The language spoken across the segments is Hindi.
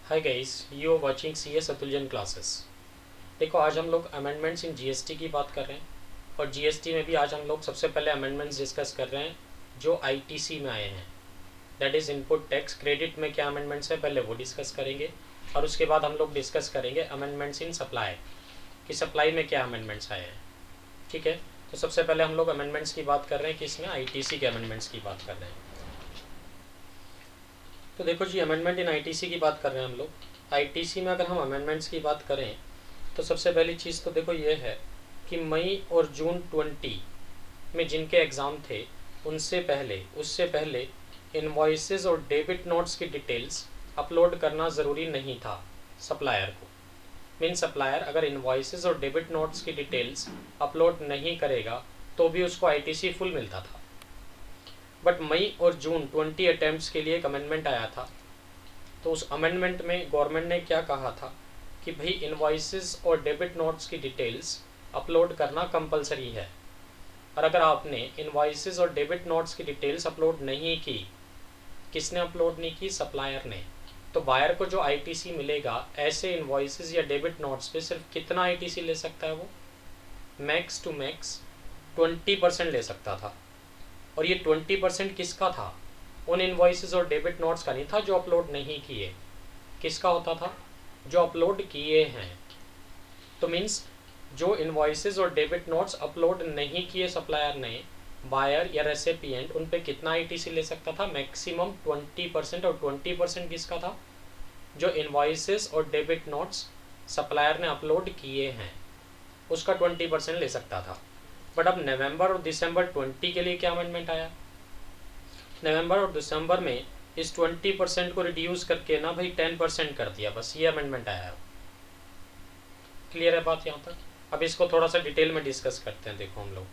Hi guys, you are watching CS Atuljan classes. देखो, आज हम लोग अमेंडमेंट्स इन जीएसटी की बात कर रहे हैं और जीएसटी में भी आज हम लोग सबसे पहले अमेंडमेंट्स डिस्कस कर रहे हैं जो आईटीसी में आए हैं। That is input tax credit में क्या अमेंडमेंट्स है, पहले वो डिस्कस करेंगे और उसके बाद हम लोग डिस्कस करेंगे अमेंडमेंट्स इन सप्लाई कि सप्लाई में क्या अमेंडमेंट्स आए हैं। ठीक है, तो सबसे पहले हम लोग अमेंडमेंट्स की बात कर रहे हैं कि इसमें आईटीसी के अमेंडमेंट्स की बात कर रहे हैं। तो देखो जी, अमेंडमेंट इन आईटीसी की बात कर रहे हैं हम लोग। आईटीसी में अगर हम अमेंडमेंट्स की बात करें तो सबसे पहली चीज़ तो देखो ये है कि मई और जून 20 में जिनके एग्ज़ाम थे उससे पहले इनवॉइसेस और डेबिट नोट्स की डिटेल्स अपलोड करना ज़रूरी नहीं था सप्लायर को। मीन सप्लायर अगर इनवॉइसेस और डेबिट नोट्स की डिटेल्स अपलोड नहीं करेगा तो भी उसको आईटीसी फुल मिलता था। बट मई और जून 20 अटैम्प्ट्स के लिए एक अमेंडमेंट आया था। तो उस अमेंडमेंट में गवर्नमेंट ने क्या कहा था कि भाई इनवॉइसेस और डेबिट नोट्स की डिटेल्स अपलोड करना कंपलसरी है। और अगर आपने इनवॉइसेस और डेबिट नोट्स की डिटेल्स अपलोड नहीं की, किसने अपलोड नहीं की? सप्लायर ने। तो बायर को जो आईटीसी मिलेगा ऐसे इनवॉइसेस या डेबिट नोट्स पे सिर्फ कितना आईटीसी ले सकता है? वो मैक्स टू मैक्स 20% ले सकता था। और ये 20% किसका था? उन इनवॉइसेस और डेबिट नोट्स का नहीं था जो अपलोड नहीं किए। किसका होता था? जो अपलोड किए हैं। तो मीन्स जो इनवॉइसेस और डेबिट नोट्स अपलोड नहीं किए सप्लायर ने, बायर या रेसिपिएंट उन पे कितना आईटीसी ले सकता था? मैक्सिमम 20%। और 20% किसका था? जो इनवॉइसेस और डेबिट नोट्स सप्लायर ने अपलोड किए हैं उसका 20% ले सकता था। बट अब नवंबर और दिसंबर 20 के लिए क्या अमेंडमेंट आया? नवंबर और दिसंबर में इस 20% को रिड्यूस करके ना भाई 10% कर दिया। बस ये अमेंडमेंट आया है। क्लियर है बात यहाँ तक? अब इसको थोड़ा सा डिटेल में डिस्कस करते हैं। देखो हम लोग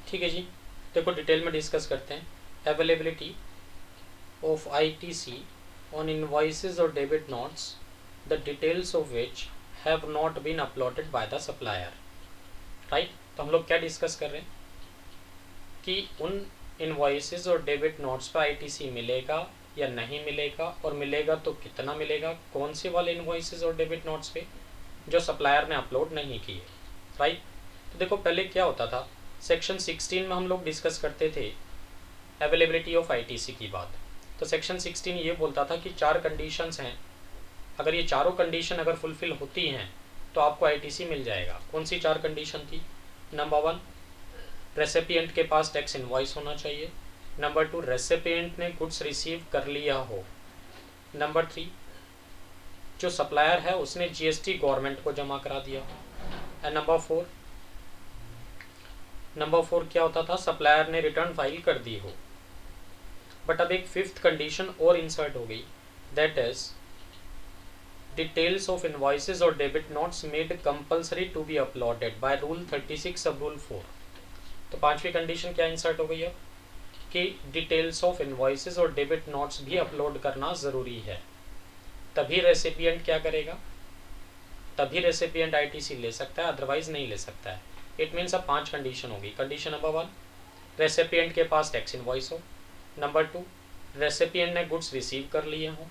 ठीक है जी, देखो डिटेल में डिस्कस करते हैं। Availability of ITC on invoices or debit notes the details of which have not been uploaded by the supplier. Right, तो हम लोग क्या डिस्कस कर रहे हैं कि उन इनवॉइसेस और डेबिट नोट्स पर आईटीसी मिलेगा या नहीं मिलेगा, और मिलेगा तो कितना मिलेगा, कौन से वाले इनवॉइसेस और डेबिट नोट्स पे जो सप्लायर ने अपलोड नहीं किए। राइट, तो देखो पहले क्या होता था, सेक्शन 16 में हम लोग डिस्कस करते थे अवेलेबिलिटी ऑफ आईटीसी की बात। तो सेक्शन 16 ये बोलता था कि 4 कंडीशंस हैं, अगर ये चारों कंडीशन अगर फुलफिल होती हैं तो आपको आईटीसी मिल जाएगा। कौन सी 4 कंडीशन थी? नंबर 1, रेसिपिएंट के पास टैक्स इनवॉइस होना चाहिए। नंबर 2, रेसिपिएंट ने गुड्स रिसीव कर लिया हो। नंबर 3, जो सप्लायर है उसने जीएसटी गवर्नमेंट को जमा करा दिया हो। एंड नंबर 4 क्या होता था? सप्लायर ने रिटर्न फाइल कर दी हो। बट अब एक 5th कंडीशन और इंसर्ट हो गई, that is details of invoices और debit notes made compulsory to be uploaded by rule 36 sub rule 4। तो 5वीं कंडीशन क्या इंसर्ट हो गई है कि डिटेल्स ऑफ इनवॉइसेस और डेबिट नोट्स भी अपलोड करना ज़रूरी है। तभी रेसिपिएंट क्या करेगा? तभी रेसिपिएंट आईटीसी ले सकता है, अदरवाइज नहीं ले सकता है। इट मीन्स अब 5 कंडीशन होगी। कंडीशन नंबर 1, रेसिपिएंट के पास टैक्स इनवॉइस हो। नंबर 2, रेसिपिएंट ने गुड्स रिसीव कर लिए हों।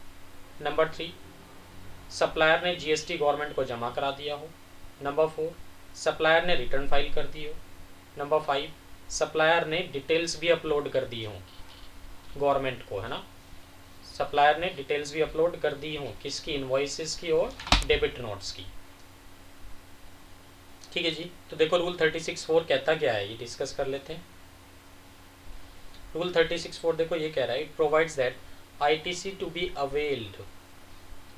नंबर 3, सप्लायर ने जीएसटी गवर्नमेंट को जमा करा दिया हो। नंबर 4, सप्लायर ने रिटर्न फाइल कर दी हो। नंबर 5, सप्लायर ने डिटेल्स भी अपलोड कर दी हों गवर्नमेंट को, है ना। सप्लायर ने डिटेल्स भी अपलोड कर दी हों, किसकी? इनवॉइसेस की और डेबिट नोट्स की। ठीक है जी, तो देखो रूल 36(4) कहता क्या है ये डिस्कस कर लेते हैं। रूल 36(4) देखो ये कह रहा है, it provides that ITC to be availed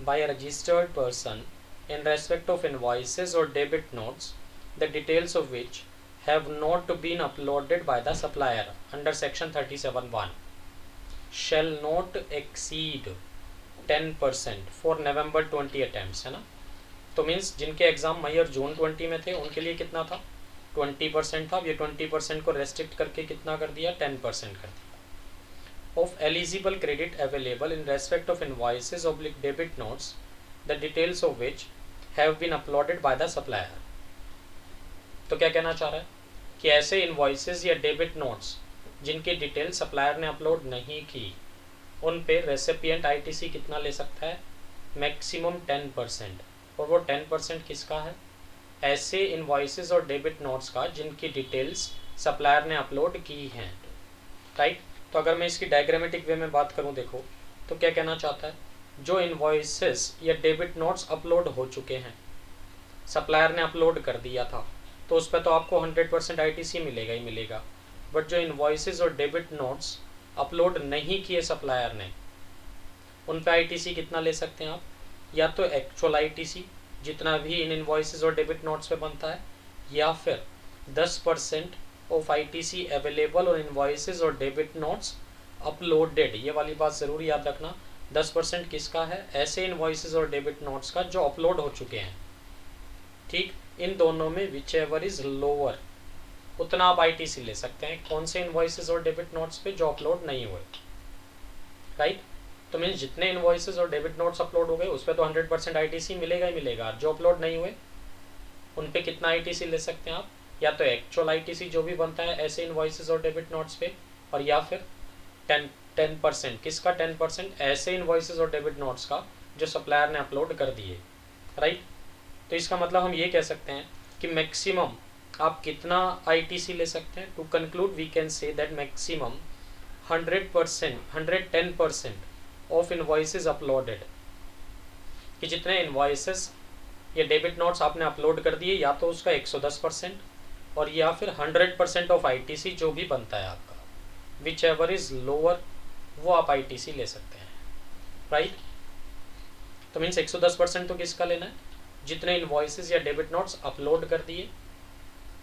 by a registered person in respect of invoices or debit notes the details of which have not been uploaded by the supplier under section 37(1) shall not exceed 10% for November 20 attempts, है ना। तो मीन्स जिनके एग्जाम मई और जून 20 में थे उनके लिए कितना था? 20% था। अब ये 20% को रेस्ट्रिक्ट करके कितना कर दिया? 10% कर दिया। of eligible credit available in respect of invoices oblique debit notes the details of which have been uploaded by the supplier। तो क्या कहना चाह रहा है कि ऐसे इनवॉइसेस या डेबिट नोट्स जिनकी डिटेल सप्लायर ने अपलोड नहीं की, उन पे रेसिपिएंट आईटीसी कितना ले सकता है, मैक्सिमम 10%। और वो 10% किसका है, ऐसे इनवॉइसेस और डेबिट नोट्स का जिनकी डिटेल्स सप्लायर ने अपलोड की हैं, राइट। तो अगर मैं इसकी डायग्रामेटिक वे में बात करूं, देखो तो क्या कहना चाहता है, जो इनवॉइसेस या डेबिट नोट्स अपलोड हो चुके हैं, सप्लायर ने अपलोड कर दिया था, तो उस पर तो आपको 100% आईटीसी मिलेगा ही मिलेगा। बट जो इनवॉइसेस और डेबिट नोट्स अपलोड नहीं किए सप्लायर ने, उन पे आईटीसी कितना ले सकते हैं आप, या तो एक्चुअल आईटीसी जितना भी इन इनवॉइसेस और डेबिट नोट्स पे बनता है, या फिर 10% of ITC available on invoices और डेबिट नोट्स अपलोडेड। ये वाली बात ज़रूर याद रखना, 10% किसका है, ऐसे इनवॉइसेस और डेबिट नोट्स का जो अपलोड हो चुके हैं, ठीक। इन दोनों में विच एवर इज लोअर, उतना आप आईटीसी ले सकते हैं। कौन से इनवॉइसेस और डेबिट नोट्स पे, जो अपलोड नहीं हुए, राइट। तो मीन्स जितने इनवॉइसेस और डेबिट नोट्स अपलोड हो गए उस पर तो 100% आईटीसी मिलेगा ही मिलेगा। जो अपलोड नहीं हुए उन पे कितना आईटीसी ले सकते हैं आप, या तो एक्चुअल आईटीसी जो भी बनता है ऐसे इनवॉइसेस और डेबिट नोट्स पे, और या फिर 10% किसका, 10% ऐसे इनवॉइसेस और डेबिट नोट्स का जो सप्लायर ने अपलोड कर दिए, राइट। तो इसका मतलब हम ये कह सकते हैं कि मैक्सिमम आप कितना आईटीसी ले सकते हैं। To conclude we can say that maximum 110% of invoices uploaded, कि जितने इनवॉइसेस या डेबिट नोट्स आपने अपलोड कर दिए, या तो उसका 110% और या फिर 100% ऑफ आईटीसी जो भी बनता है आपका, विच एवर इज लोअर, वो आप आईटीसी ले सकते हैं, राइट। तो मीन्स 110% तो किसका लेना है, जितने इनवॉइसेस या डेबिट नोट्स अपलोड कर दिए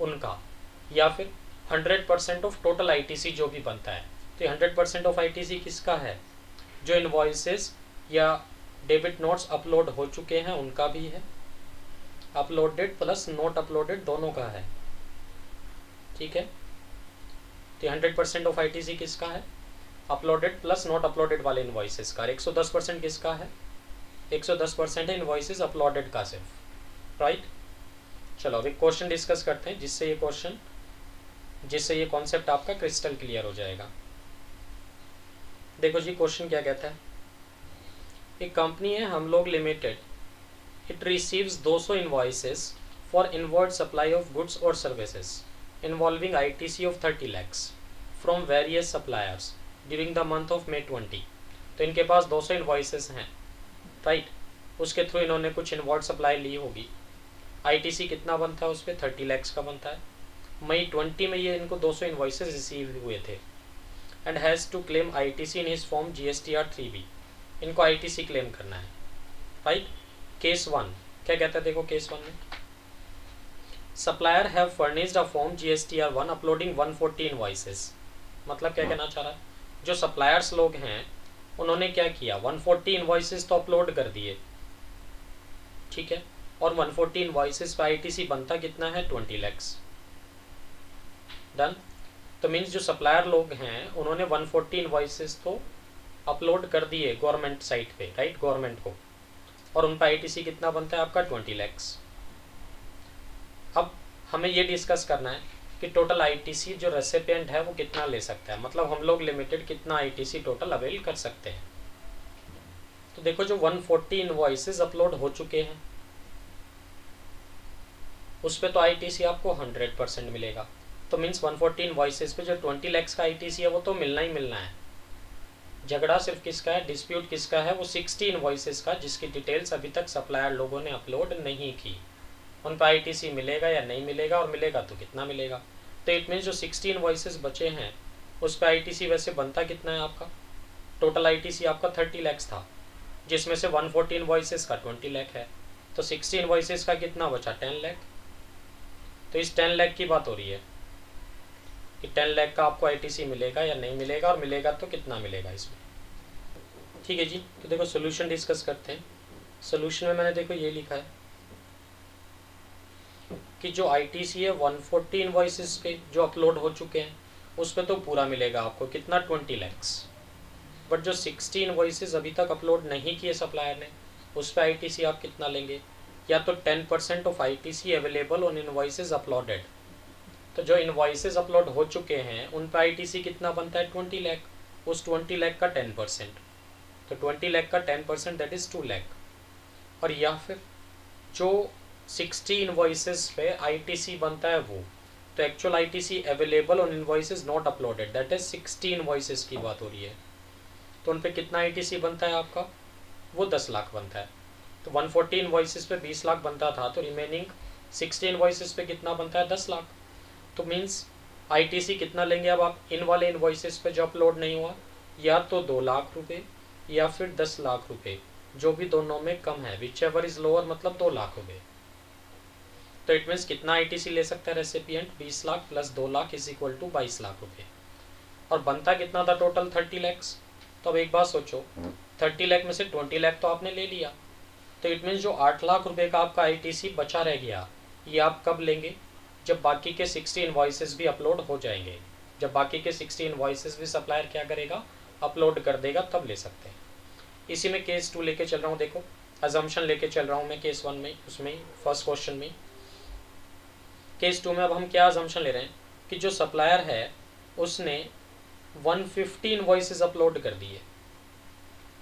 उनका, या फिर 100% ऑफ टोटल आईटीसी जो भी बनता है। तो 100% ऑफ आईटीसी किसका है, जो इनवॉइसेस या डेबिट नोट्स अपलोड हो चुके हैं उनका भी है, अपलोडेड प्लस नोट अपलोडेड दोनों का है, ठीक है। तो 100% ऑफ आईटीसी किसका है, अपलोडेड प्लस नॉट अपलोडेड वाले इनवॉइसेस का। 110% किसका है, 110% है इनवॉइसेस अपलोडेड का सिर्फ, राइट। चलो अभी क्वेश्चन डिस्कस करते हैं जिससे ये कॉन्सेप्ट आपका क्रिस्टल क्लियर हो जाएगा। देखो जी क्वेश्चन क्या कहता है, एक कंपनी है हम लोग limited, it receives 200 invoices for inward supply of goods और services involving ITC of 30 lakhs from various suppliers during the month of May 20। तो इनके पास 200 इनवॉइसेस हैं, राइट। उसके थ्रू इन्होंने कुछ इनवर्ड सप्लाई ली होगी, आईटीसी कितना बनता है उस पर, 30 lakhs का बनता है। May 20 में ये इनको 200 इनवॉइसेस रिसीव हुए थे, and has to claim ITC in his form GSTR 3B। इनको आईटीसी क्लेम करना है, राइट। केस 1 क्या कहता है, देखो केस 1 में supplier have furnished a form GSTR 1 uploading 140 invoices. मतलब क्या कहना चाह रहा है, जो सप्लायर्स लोग हैं उन्होंने क्या किया, 140 इनवॉइसेस तो अपलोड कर दिए, ठीक है। और 140 इनवॉइसेस पे आईटीसी बनता कितना है, 20 lakhs, डन। तो मीन्स जो सप्लायर लोग हैं उन्होंने 140 इनवॉइसेस तो अपलोड कर दिए गवर्नमेंट साइट पे, राइट, गवर्नमेंट को, और उन पर आईटीसी कितना बनता है आपका, 20 lakhs। अब हमें ये डिस्कस करना है कि टोटल आईटीसी जो रेसिपिएंट है वो कितना ले सकता है, मतलब हम लोग लिमिटेड कितना आईटीसी टोटल अवेल कर सकते हैं। तो देखो जो 140 इनवॉइसेस अपलोड हो चुके हैं उस पे तो आईटीसी आपको 100% मिलेगा। तो मीन्स 140 इनवॉइसेस पे जो 20 lakhs का आईटीसी है वो तो मिलना ही मिलना है। झगड़ा सिर्फ किसका है, डिस्प्यूट किसका है, वो 60 इनवॉइसेस का जिसकी डिटेल्स अभी तक सप्लायर लोगों ने अपलोड नहीं की, उन पर आईटीसी मिलेगा या नहीं मिलेगा, और मिलेगा तो कितना मिलेगा। तो इट मीन्स जो 60 इनवॉइसेस बचे हैं उस पर आईटीसी वैसे बनता कितना है आपका, टोटल आईटीसी आपका 30 lakhs था, जिसमें से 140 इनवॉइसेस का 20 lakh है, तो 60 इनवॉइसेस का कितना बचा, 10 lakh। तो इस 10 lakh की बात हो रही है कि 10 lakh का आपको आईटीसी मिलेगा या नहीं मिलेगा, और मिलेगा तो कितना मिलेगा इसमें, ठीक है जी। तो देखो सोल्यूशन डिस्कस करते हैं। सोल्यूशन में मैंने देखो ये लिखा है कि जो आईटीसी है 140 इनवॉइसेस पे जो अपलोड हो चुके हैं उस पर तो पूरा मिलेगा आपको, कितना, 20 lakhs। बट जो 60 इनवॉइसेस अभी तक अपलोड नहीं किए सप्लायर ने उस पर आईटीसी आप कितना लेंगे, या तो 10% of ITC available on invoices uploaded, तो जो इनवॉइसेस अपलोड हो चुके हैं उन पर आईटीसी कितना बनता है 20 लाख, उस 20 लाख का 10%, तो 20 लाख का 10% दैट इज़ 2 लाख। और या फिर जो 60 इनवॉइसेस पे आईटीसी बनता है वो, तो actual ITC available on invoices not uploaded that is 60 invoices की बात हो रही है, तो उन पे कितना आईटीसी बनता है आपका, वो 10 लाख बनता है। तो 140 इनवॉइसेस पे 20 लाख बनता था, तो रिमेनिंग 60 इनवॉइसेस पे कितना बनता है 10 लाख। तो मीन्स आईटीसी कितना लेंगे अब आप इन वाले इनवॉइसेस पे जो अपलोड नहीं हुआ, या तो 2 लाख रुपए या फिर 10 लाख रुपए, जो भी दोनों में कम है, विच एवर इज लोअर, मतलब 2 लाख रुपए। तो इट मीन्स कितना आईटीसी ले सकता है recipient, 20 lakh plus 2 lakh is equal to 22 lakh रुपए। और बनता कितना था टोटल 30 लैक्स। तो अब एक बात सोचो, 30 लाख में से 20 लाख तो आपने ले लिया, तो इट मीन्स जो 8 लाख रुपए का आपका आईटीसी बचा रह गया, ये आप कब लेंगे, जब बाकी के 60 इनवॉइसेस भी अपलोड हो जाएंगे। जब बाकी के 60 इनवॉइसेस भी सप्लायर क्या करेगा, अपलोड कर देगा, तब ले सकते हैं। इसी में केस 2 लेके चल रहा हूँ, देखो अजम्पशन लेके चल रहा हूँ मैं केस 1 में, उसमें फर्स्ट क्वेश्चन में। केस 2 में अब हम क्या अजम्पशन ले रहे हैं कि जो सप्लायर है उसने 150 इनवॉइसेस अपलोड कर दिए,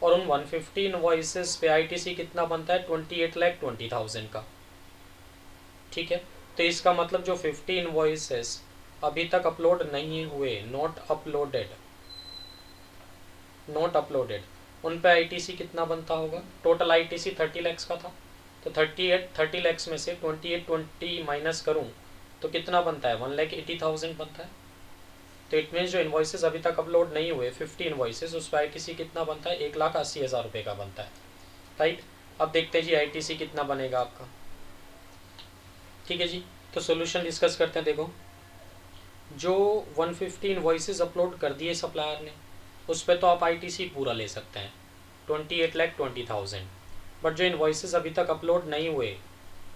और उन 150 इनवॉइसेस पे आईटीसी कितना बनता है 28,20,000 का। ठीक है, तो इसका मतलब जो 50 इनवॉइसेस अभी तक अपलोड नहीं हुए, नॉट अपलोडेड, उन पे आईटीसी कितना बनता होगा। टोटल आईटीसी 30 लैक्स का था, तो 30 लैक्स में से 2820 माइनस करूँ तो कितना बनता है 1,80,000 बनता है। तो इट मीन्स जो इनवॉइसेस अभी तक अपलोड नहीं हुए 50 इनवॉइसेस, उस पर आईटीसी कितना बनता है 1,80,000 रुपये का बनता है, राइट। अब देखते हैं जी आईटीसी कितना बनेगा आपका। ठीक है जी, तो सोल्यूशन डिस्कस करते हैं। देखो जो 150 इनवॉइसेस अपलोड कर दिए सप्लायर ने, उस पर तो आप आईटीसी पूरा ले सकते हैं 28,20,000, बट जो इनवॉइसेस अभी तक अपलोड नहीं हुए,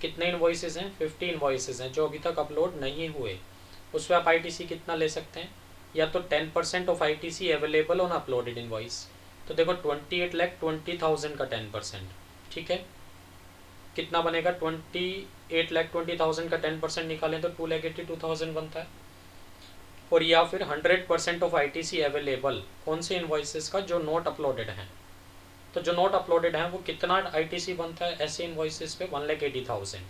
कितने इनवॉइसेस हैं 50 इनवॉइसेस हैं जो अभी तक अपलोड नहीं हुए, उस पर आप आईटीसी कितना ले सकते हैं, या तो 10% of ITC available on uploaded invoice. तो देखो 28,20,000 का 10%, ठीक है, कितना बनेगा 28,20,000 का 10% निकालें तो 2,82,000 बनता है। और या फिर 100% ऑफ आईटीसी अवेलेबल कौन से इनवॉइसेस का, जो नॉट अपलोडेड हैं। तो जो नॉट अपलोडेड हैं वो कितना आईटीसी बनता है ऐसे इनवॉइसेस पे 1,80,000।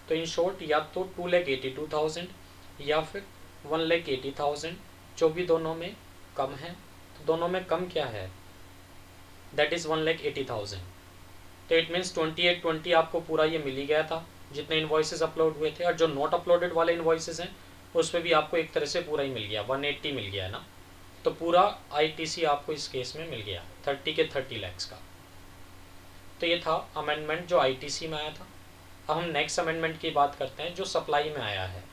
तो इन शॉर्ट या तो 2,82,000 या फिर 1,80,000, जो भी दोनों में कम है। तो दोनों में कम क्या है, दैट इज़ 1,80,000। तो इट मीन्स 2820 आपको पूरा ये मिल ही गया था जितने इनवॉइसेस अपलोड हुए थे, और जो नॉट अपलोडेड वाले इनवॉइसेस हैं उस पर भी आपको एक तरह से पूरा ही मिल गया, 180 मिल गया है ना। तो पूरा आईटीसी आपको इस केस में मिल गया 30 के 30 लैक्स का। तो ये था अमेंडमेंट जो आईटीसी में आया था। अब हम नेक्स्ट अमेंडमेंट की बात करते हैं जो सप्लाई में आया है।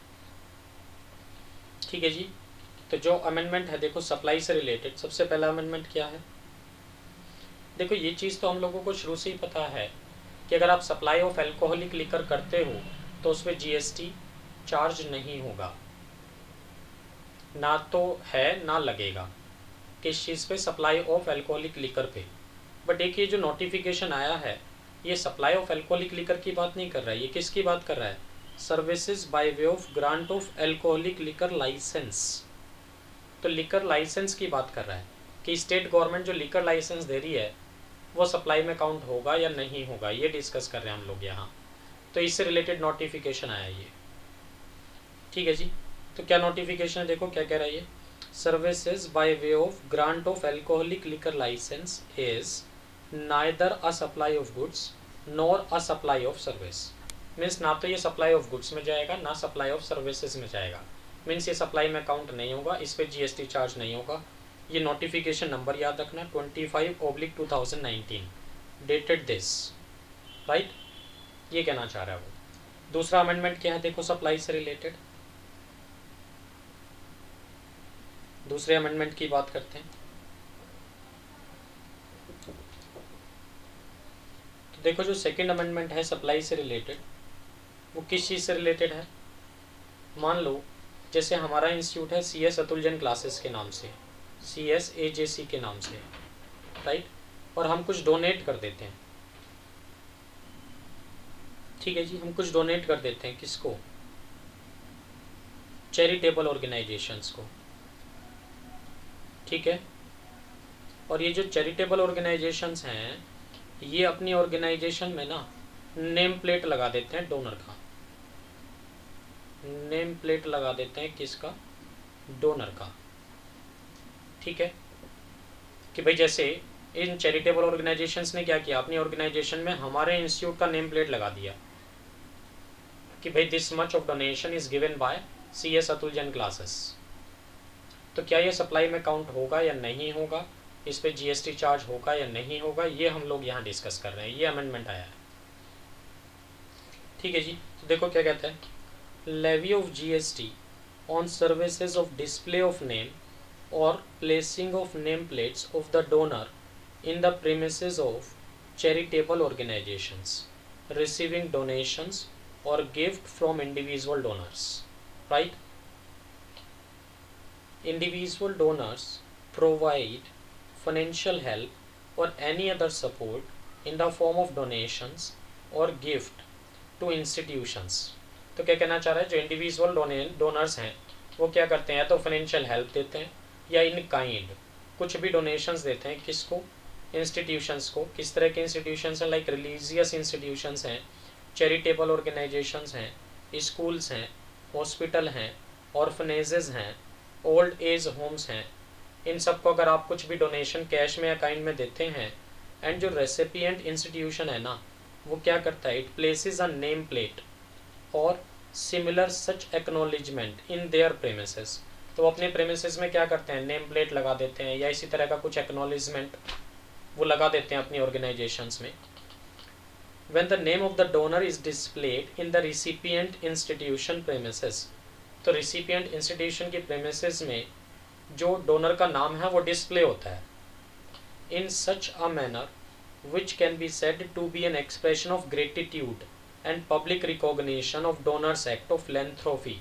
ठीक है जी, तो जो अमेंडमेंट है देखो सप्लाई से रिलेटेड, सबसे पहला अमेंडमेंट क्या है। देखो ये चीज़ तो हम लोगों को शुरू से ही पता है कि अगर आप सप्लाई ऑफ अल्कोहलिक लिकर करते हो तो उसमें जीएसटी चार्ज नहीं होगा, ना तो है ना लगेगा किस चीज़ पे, सप्लाई ऑफ अल्कोहलिक लिकर पे। बट एक ये जो नोटिफिकेशन आया है ये सप्लाई ऑफ अल्कोहलिक लिकर की बात नहीं कर रहा है, ये किसकी बात कर रहा है, services by way of grant of alcoholic liquor licence. तो लिकर लाइसेंस की बात कर रहा है कि स्टेट गवर्नमेंट जो लिकर लाइसेंस दे रही है वो सप्लाई में काउंट होगा या नहीं होगा, ये डिस्कस कर रहे हैं हम लोग यहाँ। तो इससे रिलेटेड नोटिफिकेशन आया ये। ठीक है जी, तो क्या नोटिफिकेशन है देखो क्या कह रहा है ये, services by way of grant of alcoholic liquor licence is neither a supply of goods nor a supply of service. Means ना तो ये सप्लाई ऑफ गुड्स में जाएगा ना सप्लाई ऑफ सर्विसेज में जाएगा, मीन्स ये सप्लाई में काउंट नहीं होगा, इस पर जीएसटी चार्ज नहीं होगा। ये नोटिफिकेशन नंबर याद रखना 25/2019 डेटेड दिस, राइट, ये कहना चाह रहा है वो। दूसरा अमेंडमेंट क्या है देखो सप्लाई से रिलेटेड, दूसरे अमेंडमेंट की बात करते हैं। तो देखो जो सेकंड अमेंडमेंट है सप्लाई से रिलेटेड, वो किस चीज़ से रिलेटेड है। मान लो जैसे हमारा इंस्टीट्यूट है CS अतुल जैन क्लासेस के नाम से, CSAJC के नाम से, राइट, और हम कुछ डोनेट कर देते हैं। ठीक है जी, हम कुछ डोनेट कर देते हैं किसको, चैरिटेबल ऑर्गेनाइजेशंस को, ठीक है। और ये जो चैरिटेबल ऑर्गेनाइजेशंस हैं, ये अपनी ऑर्गेनाइजेशन में ना नेम प्लेट लगा देते हैं डोनर का, नेम प्लेट लगा देते हैं किसका, डोनर का, ठीक है। कि भाई जैसे इन चैरिटेबल ऑर्गेनाइजेशंस ने क्या किया, अपनी ऑर्गेनाइजेशन में हमारे इंस्टीट्यूट का नेम प्लेट लगा दिया कि भाई this much of donation is given by CS Atul Jain classes. तो क्या ये सप्लाई में काउंट होगा या नहीं होगा, इस पे GST चार्ज होगा या नहीं होगा, ये हम लोग यहाँ डिस्कस कर रहे हैं। ये अमेंडमेंट आया है, ठीक है जी। तो देखो क्या कहता है, levy of GST on services of display of name और placing of name plates of the donor in the premises of charitable organizations receiving donations or gift from individual donors, right? Individual donors provide financial help or any other support in the form of donations or gift to institutions। तो क्या कहना चाह रहा है, जो इंडिविजुअल डोनर्स हैं वो क्या करते हैं, या तो फाइनेंशियल हेल्प देते हैं या इन काइंड कुछ भी डोनेशंस देते हैं, किसको, इंस्टीट्यूशंस को। किस तरह के इंस्टीट्यूशंस हैं, लाइक रिलीजियस इंस्टीट्यूशंस हैं, चैरिटेबल ऑर्गेनाइजेशंस हैं, स्कूल्स हैं, हॉस्पिटल हैं, ऑर्फनेजेस हैं, ओल्ड एज होम्स हैं। इन सब को अगर आप कुछ भी डोनेशन कैश में या काइंड में देते हैं, एंड जो रेसिपिएंट इंस्टीट्यूशन है ना, वो क्या करता है, it places a name plate और similar such acknowledgement in their premises. तो अपने प्रेमिसेस में क्या करते हैं, नेम प्लेट लगा देते हैं या इसी तरह का कुछ एक्नॉलेजमेंट वो लगा देते हैं अपनी ऑर्गेनाइजेशंस में। When the name of the donor is displayed in the recipient institution premises, तो recipient institution के premises में जो डोनर का नाम है वो डिस्प्ले होता है, in such a manner which can be said to be an expression of gratitude and public recognition of donors act of philanthropy,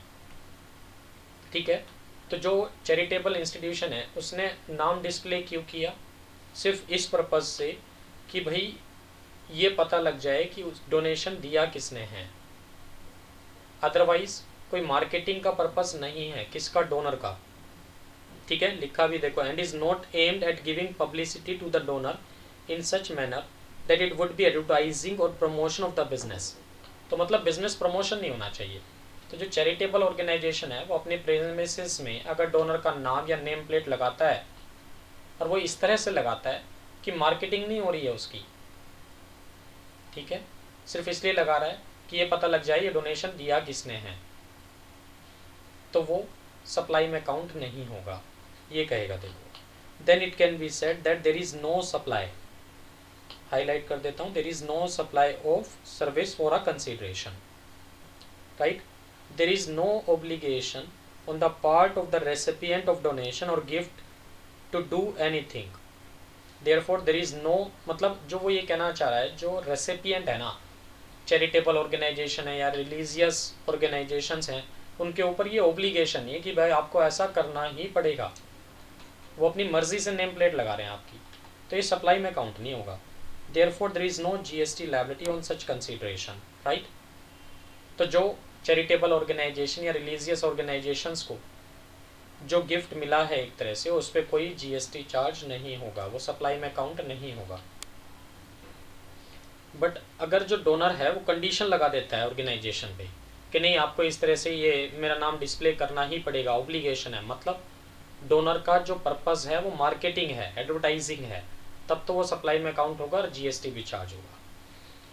ठीक है। तो जो चैरिटेबल इंस्टीट्यूशन है उसने नाम डिस्प्ले क्यों किया, सिर्फ इस पर्पज़ से कि भाई ये पता लग जाए कि उस डोनेशन दिया किसने है। अदरवाइज कोई मार्केटिंग का पर्पस नहीं है किसका, डोनर का, ठीक है। लिखा भी देखो, and is not aimed at giving publicity to the donor in such manner that it would be advertising और प्रमोशन ऑफ द बिजनेस। तो मतलब बिजनेस प्रमोशन नहीं होना चाहिए। तो जो चैरिटेबल ऑर्गेनाइजेशन है वो अपने प्रेमिसेस में अगर डोनर का नाम या नेम प्लेट लगाता है, और वो इस तरह से लगाता है कि मार्केटिंग नहीं हो रही है उसकी, ठीक है, सिर्फ इसलिए लगा रहा है कि ये पता लग जाए ये डोनेशन दिया किसने है, तो वो सप्लाई में काउंट नहीं होगा, ये कहेगा। देखो, then it can be said that there is no supply, highlight कर देता हूँ, there is no supply of service for a consideration, right. There is no obligation on the part of the recipient of donation और gift to do anything, therefore there is no, मतलब जो वो ये कहना चाह रहा है, जो रेसिपिएंट है ना, चैरिटेबल ऑर्गेनाइजेशन है या रिलीजियस ऑर्गेनाइजेशंस हैं, उनके ऊपर ये ऑब्लिगेशन है कि भाई आपको ऐसा करना ही पड़ेगा। वो अपनी मर्जी से नेम प्लेट लगा रहे हैं आपकी, तो ये सप्लाई में काउंट नहीं होगा। Therefore there is no GST liability on such consideration, right. तो जो चैरिटेबल ऑर्गेनाइजेशन या रिलीजियस ऑर्गेनाइजेशंस को जो गिफ्ट मिला है एक तरह से, उस पर कोई GST चार्ज नहीं होगा, वो सप्लाई में काउंट नहीं होगा। बट अगर जो डोनर है वो कंडीशन लगा देता है ऑर्गेनाइजेशन पे कि नहीं आपको इस तरह से ये मेरा नाम डिस्प्ले करना ही पड़ेगा, ऑब्लिगेशन है, मतलब डोनर का जो पर्पस है वो मार्केटिंग है, एडवर्टाइजिंग है, तब तो वो सप्लाई में काउंट होगा और GST भी चार्ज होगा,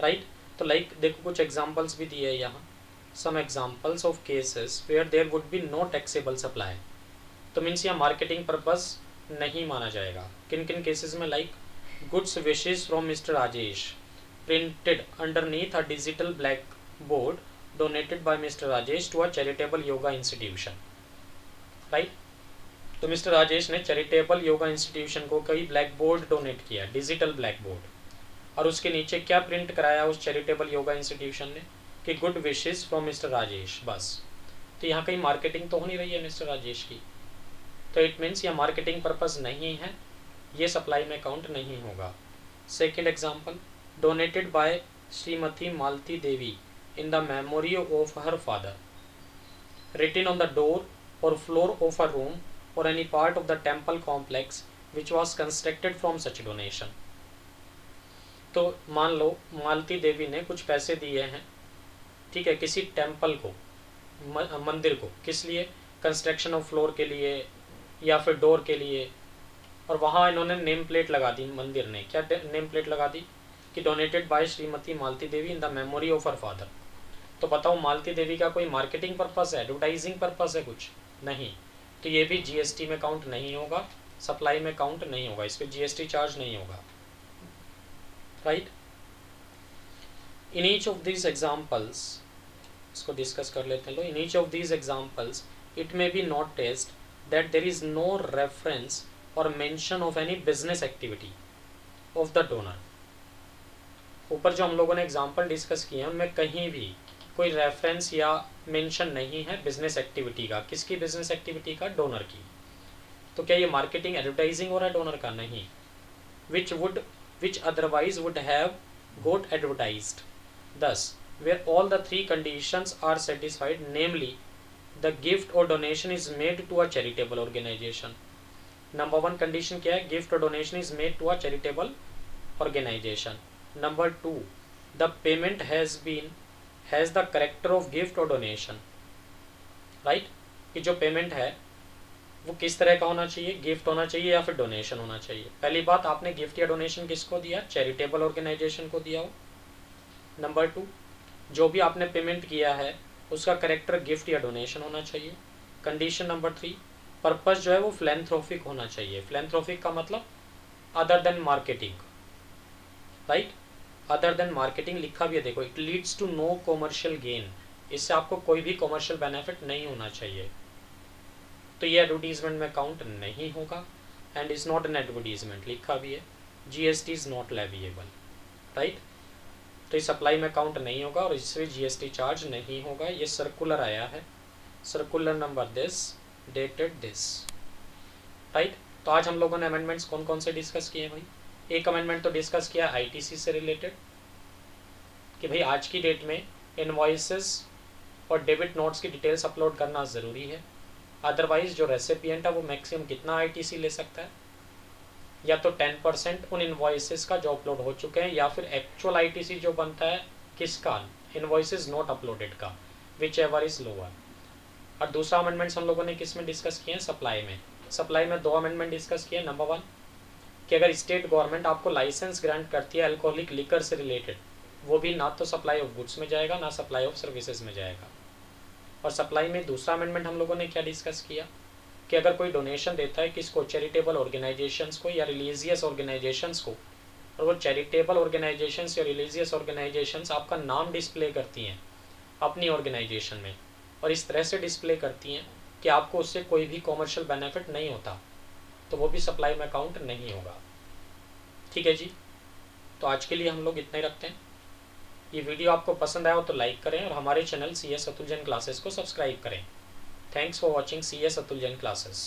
राइट। तो लाइक देखो कुछ एग्जांपल्स भी दिए हैं यहाँ, some examples of cases where there would be no taxable supply. तो मीन्स यहाँ मार्केटिंग पर्पस नहीं माना जाएगा। किन किन केसेस में, like goods wishes from mister Rajesh printed underneath a digital black board donated by mister Rajesh to a charitable yoga institution, right. तो मिस्टर राजेश ने चैरिटेबल योगा इंस्टीट्यूशन को कई ब्लैक बोर्ड डोनेट किया, डिजिटल ब्लैक बोर्ड, और उसके नीचे क्या प्रिंट कराया उस चैरिटेबल योगा इंस्टीट्यूशन ने कि good wishes from mister Rajesh, बस। तो यहाँ कहीं मार्केटिंग तो हो नहीं रही है मिस्टर राजेश की, तो इट मीन्स यह मार्केटिंग पर्पस नहीं है, ये सप्लाई में काउंट नहीं होगा। Second example, donated by Shrimati Malti Devi in the memory of her father, written on the door or floor of a room or any part of the temple complex which was constructed from such donation. तो मान लो मालती देवी ने कुछ पैसे दिए हैं, ठीक है, किसी टेम्पल को, मंदिर को, किस लिए, कंस्ट्रक्शन ऑफ फ्लोर के लिए या फिर डोर के लिए, और वहाँ इन्होंने नेम प्लेट लगा दी, मंदिर ने क्या नेम प्लेट लगा दी कि donated by Shrimati Malti Devi in the memory of her father. तो बताओ मालती देवी का कोई मार्केटिंग पर्पस है, एडवर्टाइजिंग पर्पस है, कुछ नहीं, तो ये भी जीएसटी में काउंट नहीं होगा, सप्लाई में काउंट नहीं होगा, इस पर जीएसटी चार्ज नहीं होगा, right. In each of these examples, इसको डिस्कस कर लेते हैं लो। In each of these examples it may be noticed that there is no reference और mention of any business activity of the donor. ऊपर जो हम लोगों ने एग्जाम्पल डिस्कस किए हैं उनमें कहीं भी कोई रेफरेंस या मेंशन नहीं है बिजनेस एक्टिविटी का। किसकी बिजनेस एक्टिविटी का? डोनर की। तो क्या ये मार्केटिंग एडवर्टाइजिंग हो रहा है डोनर का? नहीं। विच otherwise would have got advertised. Thus, where all the three conditions are satisfied, namely, the gift or donation is made to a charitable organization. Number one condition क्या है? Gift or donation is made to a charitable organization. Number two, the payment has the character of gift or donation. Right? कि जो पेमेंट है वो किस तरह का होना चाहिए? गिफ्ट होना चाहिए या फिर डोनेशन होना चाहिए? पहली बात, आपने गिफ्ट या डोनेशन किसको दिया? चैरिटेबल ऑर्गेनाइजेशन को दिया हो। नंबर टू, जो भी आपने पेमेंट किया है उसका करेक्टर गिफ्ट या डोनेशन होना चाहिए। कंडीशन नंबर थ्री, पर्पस जो है वो फिलैंथ्रोपिक होना चाहिए। फिलैंथ्रोपिक का मतलब other than marketing, right. Other than marketing लिखा भी है, देखो, it leads to no commercial gain. इससे आपको कोई भी कॉमर्शियल बेनिफिट नहीं होना चाहिए, तो ये एडवर्टीजमेंट में काउंट नहीं होगा। And is not an advertisement लिखा भी है। GST is not leviable, right. तो इस सप्लाई में काउंट नहीं होगा और इससे जीएसटी चार्ज नहीं होगा। ये सर्कुलर आया है, circular number this, dated this, right. तो आज हम लोगों ने अमेंडमेंट्स कौन कौन से डिस्कस किए भाई? एक अमेंडमेंट तो डिस्कस किया आईटीसी से रिलेटेड, कि भाई आज की डेट में इनवॉइसेस और डेबिट नोट्स की डिटेल्स अपलोड करना ज़रूरी है। अदरवाइज जो रेसिपिएंट है वो मैक्सिमम कितना आईटीसी ले सकता है? या तो 10% उन इन्वॉइसेस का जो अपलोड हो चुके हैं, या फिर एक्चुअल आईटीसी जो बनता है किसका? इन्वॉइसेस नॉट अपलोडेड का, विच एवर इज लोअर। और दूसरा अमेंडमेंट्स हम लोगों ने किस में डिस्कस किए हैं? सप्लाई में। सप्लाई में दो अमेंडमेंट डिस्कस किए। नंबर वन, कि अगर स्टेट गवर्नमेंट आपको लाइसेंस ग्रांट करती है अल्कोहलिक लिकर से रिलेटेड, वो भी ना तो सप्लाई ऑफ गुड्स में जाएगा ना सप्लाई ऑफ सर्विसेज में जाएगा। और सप्लाई में दूसरा अमेंडमेंट हम लोगों ने क्या डिस्कस किया कि अगर कोई डोनेशन देता है किसको? चैरिटेबल ऑर्गेनाइजेशंस को या रिलीजियस ऑर्गेनाइजेशंस को, और वो चैरिटेबल ऑर्गेनाइजेशंस या रिलीजियस ऑर्गेनाइजेशंस आपका नाम डिस्प्ले करती हैं अपनी ऑर्गेनाइजेशन में, और इस तरह से डिस्प्ले करती हैं कि आपको उससे कोई भी कॉमर्शियल बेनिफिट नहीं होता, तो वो भी सप्लाई में काउंट नहीं होगा। ठीक है जी, तो आज के लिए हम लोग इतना ही रखते हैं। ये वीडियो आपको पसंद आया हो तो लाइक करें और हमारे channel CS Atul Jain classes को सब्सक्राइब करें। Thanks for watching CS Atul Jain classes.